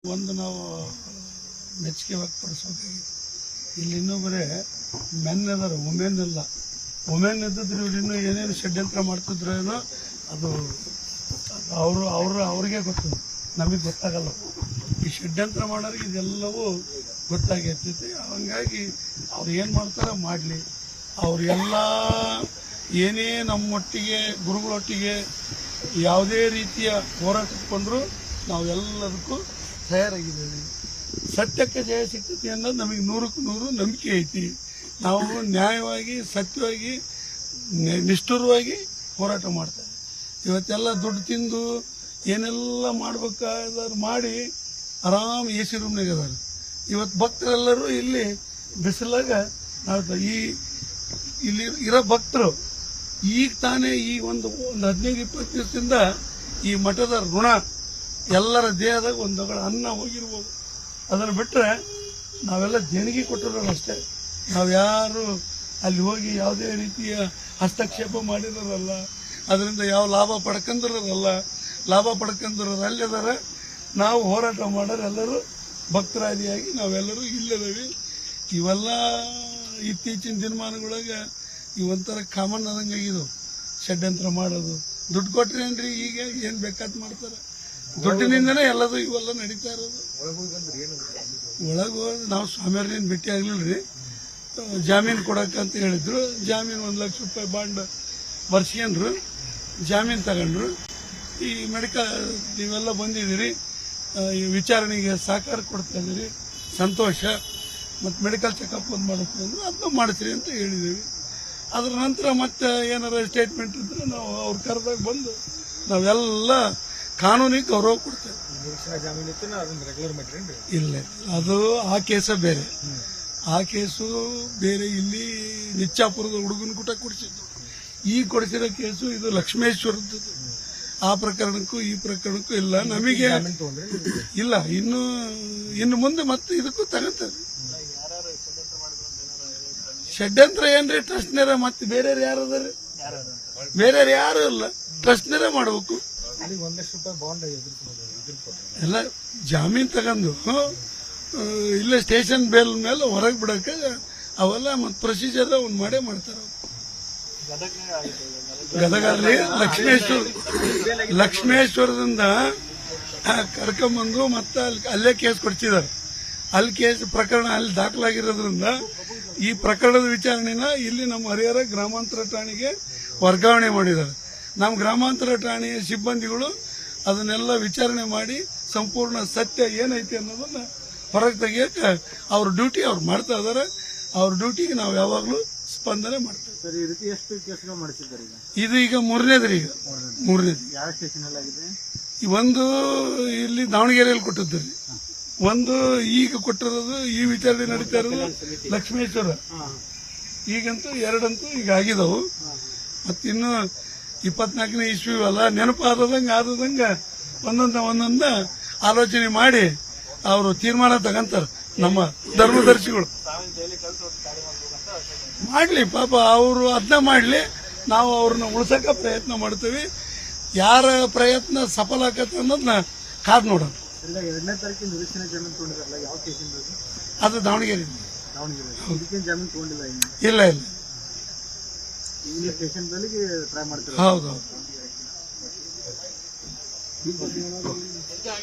ಒಂದು ನಾವು ಮೆಚ್ಚುಗೆ ವ್ಯಕ್ತಪಡಿಸಬೇಕಾಗಿ ಇಲ್ಲಿ ಇನ್ನೂ ಬರೇ ಮೆನ್ ಅದಾರ, ವುಮೆನ್ ಅಲ್ಲ. ವುಮೆನ್ ಇದ್ದಿದ್ರು ಇನ್ನೂ ಏನೇನು ಷಡ್ಯಂತ್ರ ಮಾಡ್ತಿದ್ರೇನೋ ಅದು ಅವ್ರಿಗೆ ಗೊತ್ತು, ನಮಗೆ ಗೊತ್ತಾಗಲ್ಲ. ಈ ಷಡ್ಯಂತ್ರ ಮಾಡೋರಿಗೆ ಇದೆಲ್ಲವೂ ಗೊತ್ತಾಗೈತೈತಿ. ಹಂಗಾಗಿ ಅವ್ರು ಏನು ಮಾಡ್ತಾರೋ ಮಾಡಲಿ. ಅವರೆಲ್ಲ ಏನೇ ನಮ್ಮೊಟ್ಟಿಗೆ ಗುರುಗಳೊಟ್ಟಿಗೆ ಯಾವುದೇ ರೀತಿಯ ಹೋರಾಟಕ್ಕೆ ಬಂದರೂ ನಾವೆಲ್ಲದಕ್ಕೂ ತಯಾರಾಗಿದ್ದೇವೆ. ಸತ್ಯಕ್ಕೆ ಜಯ ಸಿಗ್ತೈತಿ ಅನ್ನೋದು ನಮಗೆ 100ಕ್ಕೆ 100 ನಂಬಿಕೆ ಐತಿ. ನಾವು ನ್ಯಾಯವಾಗಿ, ಸತ್ಯವಾಗಿ, ನಿಷ್ಠುರವಾಗಿ ಹೋರಾಟ ಮಾಡ್ತೇವೆ. ಇವತ್ತೆಲ್ಲ ದುಡ್ಡು ತಿಂದು ಏನೆಲ್ಲ ಮಾಡ್ಬೇಕಾದ್ರೆ ಮಾಡಿ ಆರಾಮ್ ಎ ಸಿ ರೂಮ್ನಾಗ ಅದಾರ. ಇವತ್ತು ಭಕ್ತರೆಲ್ಲರೂ ಇಲ್ಲಿ ಬಿಸಿಲಾಗ ನಾವು ಇಲ್ಲಿ ಇರೋ ಭಕ್ತರು ಈಗ ತಾನೇ ಈ ಒಂದು 15-20 ದಿವಸದಿಂದ ಈ ಮಠದ ಋಣ ಎಲ್ಲರ ದೇಹದಾಗ ಒಂದು ಅನ್ನ ಹೋಗಿರ್ಬೋದು. ಅದನ್ನು ಬಿಟ್ಟರೆ ನಾವೆಲ್ಲ ದೇಣಿಗೆ ಕೊಟ್ಟಿರೋರು ಅಷ್ಟೇ. ನಾವು ಯಾರು ಅಲ್ಲಿ ಹೋಗಿ ಯಾವುದೇ ರೀತಿಯ ಹಸ್ತಕ್ಷೇಪ ಮಾಡಿರೋರಲ್ಲ, ಅದರಿಂದ ಯಾವ ಲಾಭ ಪಡ್ಕೊಂಡಿರೋರಲ್ಲ. ಲಾಭ ಪಡ್ಕೊಂಡಿರೋರು ಅಲ್ಲಿದಾರ. ನಾವು ಹೋರಾಟ ಮಾಡೋರು ಎಲ್ಲರೂ ಭಕ್ತರಾದಿಯಾಗಿ ನಾವೆಲ್ಲರೂ ಇಲ್ಲಿದ್ದೀವಿ. ಇವೆಲ್ಲ ಇತ್ತೀಚಿನ ದಿನಮಾನಗಳಾಗ ಒಂಥರ ಕಾಮನ್ ಆದಂಗೆ ಆಗಿದ್ದು ಷಡ್ಯಂತ್ರ ಮಾಡೋದು. ದುಡ್ಡು ಕೊಟ್ರೇನ್ರಿ ಈಗ ಏನು ಬೇಕಾದ್ ಮಾಡ್ತಾರೆ. ದುಡ್ಡಿನಿಂದನೇ ಎಲ್ಲದು ಇವೆಲ್ಲ ನಡೀತಾ ಇರೋದು. ಒಳಗೆ ಹೋಗಿ ನಾವು ಸ್ವಾಮಿಯವ್ರೇನು ಭೇಟಿ ಆಗ್ಲಿಲ್ಲ ರೀ. ಜಾಮೀನು ಕೊಡಕ್ಕಂತ ಹೇಳಿದ್ರು. ಜಾಮೀನು 1 ಲಕ್ಷ ರೂಪಾಯಿ ಬಾಂಡ್ ಬರ್ಸ್ಕೊಂಡ್ರು, ಜಾಮೀನು ತಗೊಂಡ್ರು. ಈ ಮೆಡಿಕಲ್ ನೀವೆಲ್ಲ ಬಂದಿದ್ದೀರಿ, ಈ ವಿಚಾರಣೆಗೆ ಸಹಕಾರ ಕೊಡ್ತಾ ಇದ್ದೀರಿ, ಸಂತೋಷ. ಮತ್ತು ಮೆಡಿಕಲ್ ಚೆಕಪ್ ಒಂದು ಮಾಡುತ್ತೆ ಅಂದ್ರೆ ಅದನ್ನ ಮಾಡಿಸ್ರಿ ಅಂತ ಹೇಳಿದ್ದೀವಿ. ಅದ್ರ ನಂತರ ಮತ್ತೆ ಏನಾರ ಸ್ಟೇಟ್ಮೆಂಟ್ ಇದ್ರೆ ನಾವು ಅವ್ರ ಕರೆದಾಗ ಬಂದು ನಾವೆಲ್ಲ ಕಾನೂನಿಗೆ ಗೌರವ ಕೊಡ್ತೇವೆ. ಇಲ್ಲ, ಅದು ಆ ಕೇಸ ಬೇರೆ. ಆ ಕೇಸು ಬೇರೆ. ಇಲ್ಲಿ ನಿಚ್ಚಾಪುರದ ಹುಡುಗನ ಕೂಟ ಕೊಡಿಸಿದ್ದು. ಈ ಕೊಡಿಸಿರೋ ಕೇಸು ಇದು ಲಕ್ಷ್ಮೇಶ್ವರದ್ದು. ಆ ಪ್ರಕರಣಕ್ಕೂ ಈ ಪ್ರಕರಣಕ್ಕೂ ಇಲ್ಲ, ನಮಗೆ ಇಲ್ಲ. ಇನ್ನು ಮುಂದೆ ಮತ್ತೆ ಇದಕ್ಕೂ ತಗಂತಾರೆ. ಷಡ್ಯಂತ್ರ ಏನ್ರಿ? ಟ್ರಸ್ಟ್ನೇರ ಮತ್ತೆ ಬೇರೆ ಯಾರು ಅದಾರ? ಬೇರೆ ಯಾರು ಇಲ್ಲ, ಟ್ರಸ್ಟ್ನೇರ ಮಾಡ್ಬೇಕು. 1 ಲಕ್ಷ ರೂಪಾಯಿ ಬಾಂಡ್ ಎಲ್ಲ ಜಾಮೀನು ತಗೊಂಡು ಇಲ್ಲೇ ಸ್ಟೇಷನ್ ಬೇಲ್ ಮೇಲೆ ಹೊರಗೆ ಬಿಡಕ್ಕೆ ಅವೆಲ್ಲ ಮತ್ತೆ ಪ್ರೊಸೀಜರ್ ಅವ್ನು ಮಾಡೇ ಮಾಡ್ತಾರೆ. ಗದಗಲ್ಲಿ ಲಕ್ಷ್ಮೇಶ್ವರದಿಂದ ಕರ್ಕೊಂಬಂದು ಮತ್ತೆ ಅಲ್ಲೇ ಕೇಸ್ ಕೊಡ್ತಿದ್ದಾರೆ. ಅಲ್ಲಿ ಕೇಸ್ ಪ್ರಕರಣ ಅಲ್ಲಿ ದಾಖಲಾಗಿರೋದ್ರಿಂದ ಈ ಪ್ರಕರಣದ ವಿಚಾರಣೆನ ಇಲ್ಲಿ ನಮ್ಮ ಹರಿಹರ ಗ್ರಾಮಾಂತರ ಠಾಣೆಗೆ ವರ್ಗಾವಣೆ ಮಾಡಿದ್ದಾರೆ. ನಮ್ಮ ಗ್ರಾಮಾಂತರ ಠಾಣೆಯ ಸಿಬ್ಬಂದಿಗಳು ಅದನ್ನೆಲ್ಲ ವಿಚಾರಣೆ ಮಾಡಿ ಸಂಪೂರ್ಣ ಸತ್ಯ ಏನೈತಿ ಅನ್ನೋದನ್ನ ಹೊರಗೆ ತೆಗಿಯಕ್ಕೆ ಅವ್ರ ಡ್ಯೂಟಿ ಅವ್ರು ಮಾಡ್ತಾ ಇದಾರೆ. ಅವ್ರ ಡ್ಯೂಟಿಗೆ ನಾವು ಯಾವಾಗಲೂ ಸ್ಪಂದನೆ ಮಾಡ್ತೇವೆ. ಇದು ಈಗ 3ನೇದ್ರಿ. ಈಗ 3ನೇದು. ಯಾವ ಸ್ಟೇಷನ್ ಆಗಿದೆ? ಒಂದು ಇಲ್ಲಿ ದಾವಣಗೆರೆಯಲ್ಲಿ ಕೊಟ್ಟಿದ್ರಿ. ಒಂದು ಈಗ ಕೊಟ್ಟಿರೋದು ಈ ವಿಚಾರಣೆ ನಡೀತಾ ಇರೋದು ಲಕ್ಷ್ಮೇಶ್ವರ. ಈಗಂತೂ 2 ಈಗ ಆಗಿದವು. ಮತ್ತಿನ್ನು 24ನೇ ಇಸ್ವಿ ಅಲ್ಲ, ನೆನಪಾದಂಗ ಒಂದೊಂದ ಆಲೋಚನೆ ಮಾಡಿ ಅವರು ತೀರ್ಮಾನ ತಗಂತಾರೆ. ನಮ್ಮ ಧರ್ಮದರ್ಶಿಗಳು ಮಾಡ್ಲಿ, ಪಾಪ ಅವರು ಅದನ್ನ ಮಾಡ್ಲಿ. ನಾವು ಅವ್ರನ್ನ ಉಳ್ಸಕ ಪ್ರಯತ್ನ ಮಾಡ್ತೀವಿ. ಯಾರ ಪ್ರಯತ್ನ ಸಫಲ ಆಗತ್ತೆ ಅನ್ನೋದನ್ನ ಕಾದ್ ನೋಡೋಣ. 2ನೇ ತಾರೀಕಿನ ನಿರೀಕ್ಷಣೆ ಜಾಮೀನು ತಗೊಂಡಿರಲ್ಲ, ಯಾವ ಕೇಸಿಂದ? ಅದು ದಾವಣಗೆರೆ. ಜಾಮೀನು ತಗೊಂಡಿಲ್ಲ? ಇಲ್ಲ. ಈಗ ಸ್ಟೇಷನ್ ಬಳಿಗೆ ಟ್ರೈ ಮಾಡ್ತೀರಾ? ಹೌದು.